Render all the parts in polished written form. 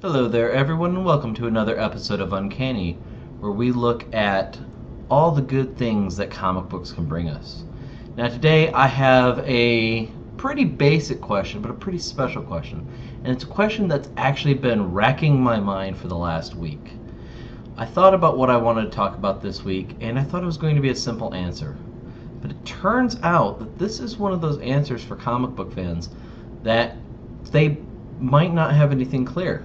Hello there, everyone, and welcome to another episode of Uncanny, where we look at all the good things that comic books can bring us. Now, today I have a pretty basic question, but a pretty special question, and it's a question that's actually been racking my mind for the last week. I thought about what I wanted to talk about this week, and I thought it was going to be a simple answer. But it turns out that this is one of those answers for comic book fans that they might not have anything clear.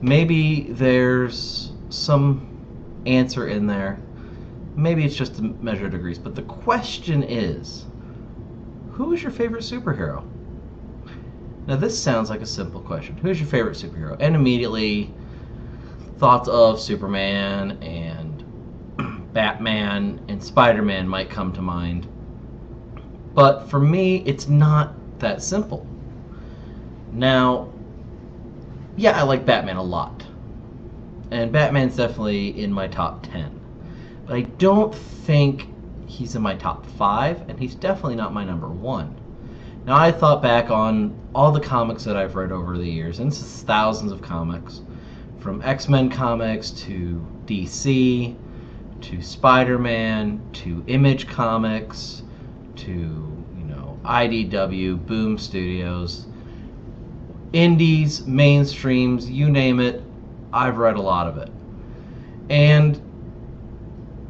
Maybe there's some answer in there. Maybe it's just to measure degrees. But the question is, who is your favorite superhero? Now this sounds like a simple question. Who's your favorite superhero? And immediately thoughts of Superman and Batman and Spider-Man might come to mind. But for me, it's not that simple. Now, yeah, I like Batman a lot. And Batman's definitely in my top 10. But I don't think he's in my top 5, and he's definitely not my number 1. Now, I thought back on all the comics that I've read over the years, and this is thousands of comics, from X-Men comics to DC, to Spider-Man, to Image Comics, to, IDW, Boom Studios, indies, mainstreams, you name it, I've read a lot of it. And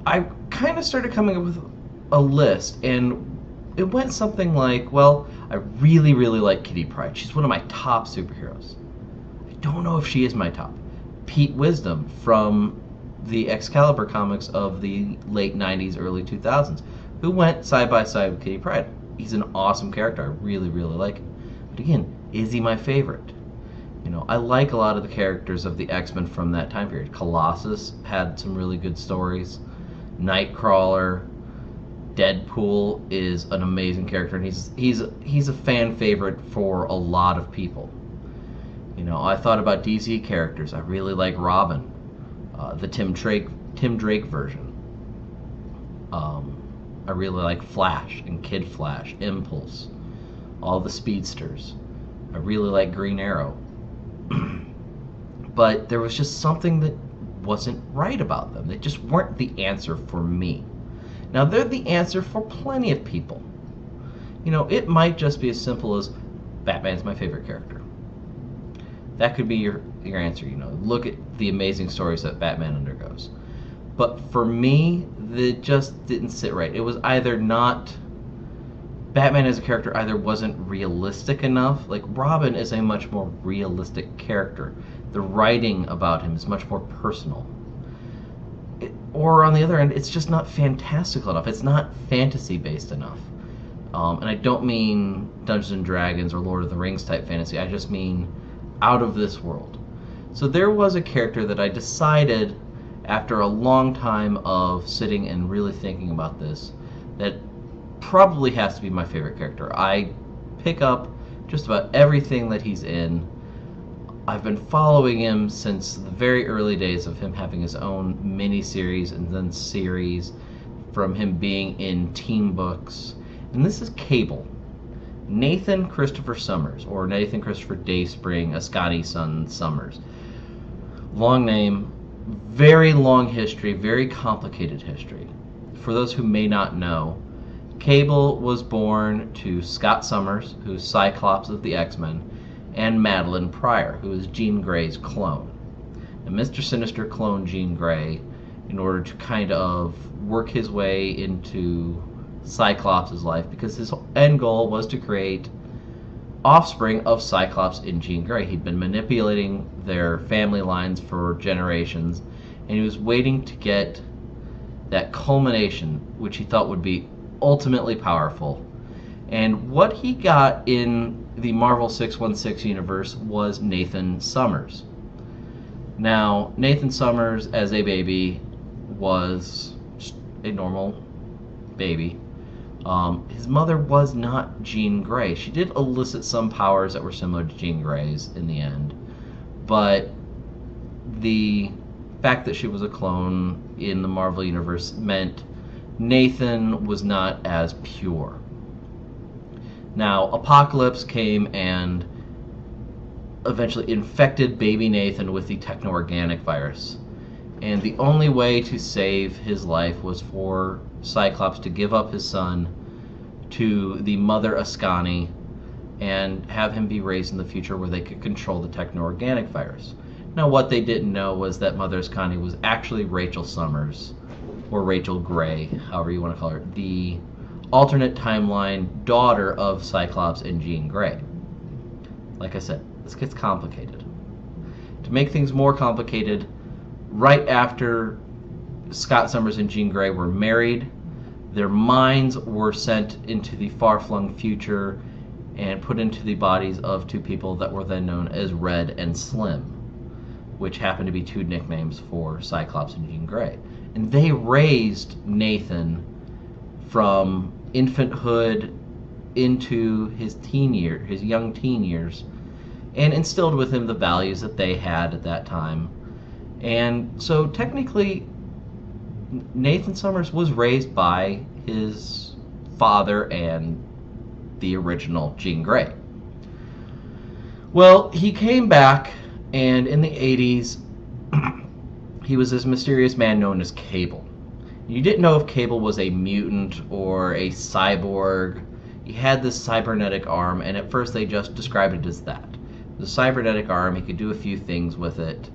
I kind of started coming up with a list, and it went something like, well, I really, really like Kitty Pryde. She's one of my top superheroes. I don't know if she is my top. Pete Wisdom from the Excalibur comics of the late 90s, early 2000s, who went side by side with Kitty Pryde. He's an awesome character. I really, really like him. But again, is he my favorite? I like a lot of the characters of the X-Men from that time period. Colossus had some really good stories. Nightcrawler, Deadpool is an amazing character, and he's a fan favorite for a lot of people. I thought about DC characters. I really like Robin, the Tim Drake version. I really like Flash and Kid Flash, Impulse, all the speedsters. I really like Green Arrow. But there was just something that wasn't right about them. They just weren't the answer for me. Now, they're the answer for plenty of people. It might just be as simple as Batman's my favorite character. That could be your answer. Look at the amazing stories that Batman undergoes. But for me, it just didn't sit right. It was either not... Batman as a character either wasn't realistic enough. Like, Robin is a much more realistic character. The writing about him is much more personal. Or on the other end, it's just not fantastical enough. It's not fantasy-based enough. And I don't mean Dungeons and Dragons or Lord of the Rings type fantasy. I just mean out of this world. So there was a character that I decided, after a long time of sitting and really thinking about this, that probably has to be my favorite character. I pick up just about everything that he's in. I've been following him since the very early days of him having his own mini-series and then series, from him being in team books. And this is Cable. Nathan Christopher Summers, or Nathan Christopher Dayspring, Ascani Son Summers. Long name, very long history, very complicated history. For those who may not know, Cable was born to Scott Summers, who's Cyclops of the X-Men, and Madeline Pryor, who is Jean Grey's clone. And Mr. Sinister cloned Jean Grey in order to kind of work his way into Cyclops' life, because his end goal was to create offspring of Cyclops and Jean Grey. He'd been manipulating their family lines for generations, and he was waiting to get that culmination, which he thought would be ultimately powerful. And what he got in the Marvel 616 universe was Nathan Summers. Now, Nathan Summers as a baby was a normal baby. His mother was not Jean Grey. She did elicit some powers that were similar to Jean Grey's in the end, but the fact that she was a clone in the Marvel universe meant Nathan was not as pure. Now, Apocalypse came and eventually infected baby Nathan with the techno-organic virus. And the only way to save his life was for Cyclops to give up his son to the mother Uncanny and have him be raised in the future where they could control the techno-organic virus. Now, what they didn't know was that Mother Uncanny was actually Rachel Summers, or Rachel Gray, however you want to call her, the alternate timeline daughter of Cyclops and Jean Grey. Like I said, this gets complicated. To make things more complicated, right after Scott Summers and Jean Grey were married, their minds were sent into the far-flung future and put into the bodies of two people that were then known as Red and Slim, which happened to be two nicknames for Cyclops and Jean Grey. And they raised Nathan from infanthood into his young teen years, and instilled with him the values that they had at that time. And so technically, Nathan Summers was raised by his father and the original Jean Grey. Well, he came back, and in the 80s, he was this mysterious man known as Cable. You didn't know if Cable was a mutant or a cyborg. He had this cybernetic arm, and at first they just described it as that. The cybernetic arm, he could do a few things with it.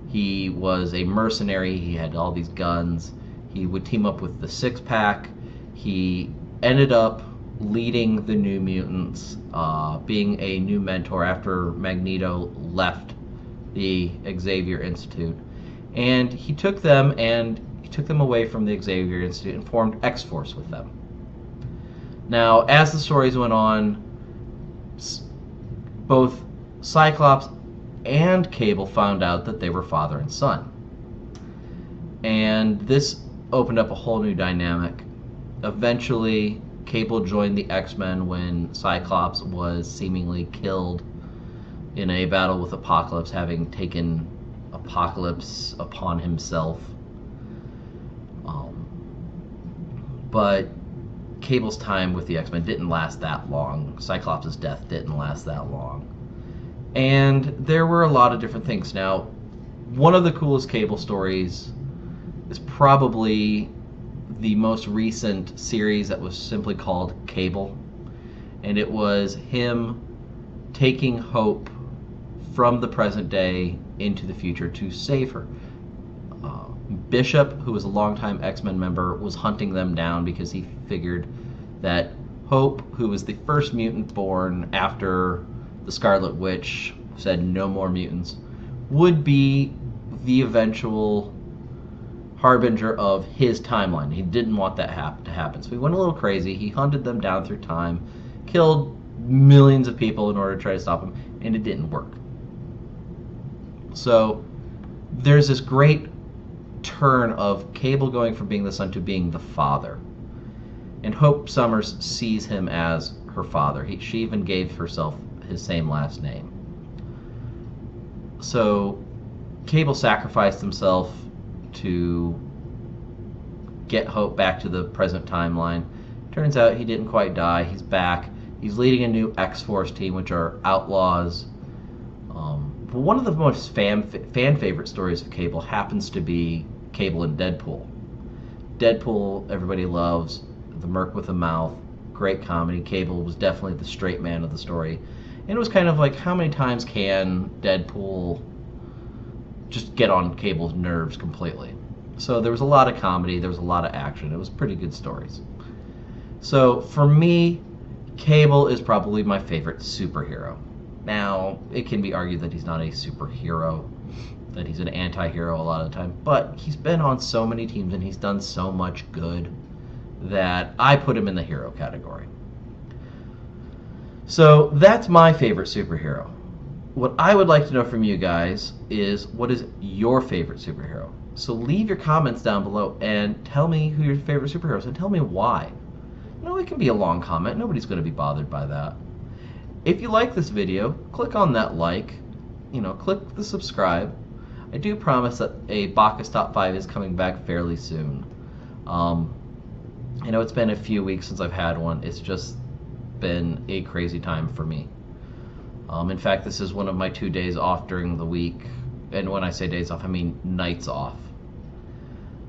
He was a mercenary, he had all these guns. He would team up with the Six Pack. He ended up leading the New Mutants, being a new mentor after Magneto left the Xavier Institute. And he took them away from the Xavier Institute and formed X-Force with them. Now, as the stories went on, both Cyclops and Cable found out that they were father and son. And this opened up a whole new dynamic. Eventually, Cable joined the X-Men when Cyclops was seemingly killed in a battle with Apocalypse, having taken Apocalypse upon himself. But Cable's time with the X-Men didn't last that long. Cyclops' death didn't last that long. And there were a lot of different things. Now, one of the coolest Cable stories is probably the most recent series that was simply called Cable. And it was him taking Hope from the present day into the future to save her. Bishop, who was a longtime X-Men member, was hunting them down because he figured that Hope, who was the first mutant born after the Scarlet Witch said no more mutants, would be the eventual harbinger of his timeline. He didn't want that to happen. So he went a little crazy. He hunted them down through time, killed millions of people in order to try to stop him, and it didn't work. So there's this great turn of Cable going from being the son to being the father. And Hope Summers sees him as her father. She even gave herself his same last name. So Cable sacrificed himself to get Hope back to the present timeline. Turns out he didn't quite die. He's back. He's leading a new X-Force team, which are outlaws. But one of the most fan favorite stories of Cable happens to be Cable and Deadpool. Deadpool, everybody loves. The Merc with a Mouth, great comedy. Cable was definitely the straight man of the story. And it was kind of like, how many times can Deadpool just get on Cable's nerves completely? So there was a lot of comedy, there was a lot of action. It was pretty good stories. So for me, Cable is probably my favorite superhero. Now, it can be argued that he's not a superhero, that he's an anti-hero a lot of the time, but he's been on so many teams and he's done so much good that I put him in the hero category. So that's my favorite superhero. What I would like to know from you guys is, what is your favorite superhero? So leave your comments down below and tell me who your favorite superhero is and tell me why. You know, it can be a long comment. Nobody's going to be bothered by that. If you like this video, click on that like, click the subscribe. I do promise that a Bacchus Top 5 is coming back fairly soon. I know it's been a few weeks since I've had one. It's just been a crazy time for me. In fact, this is one of my 2 days off during the week. And when I say days off, I mean nights off.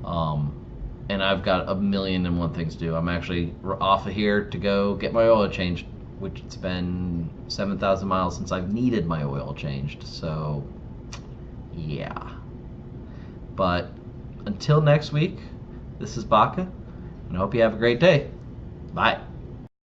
And I've got a million and one things to do. I'm actually off of here to go get my oil changed, which it's been 7,000 miles since I've needed my oil changed. So, yeah. But until next week, this is Baca, and I hope you have a great day. Bye.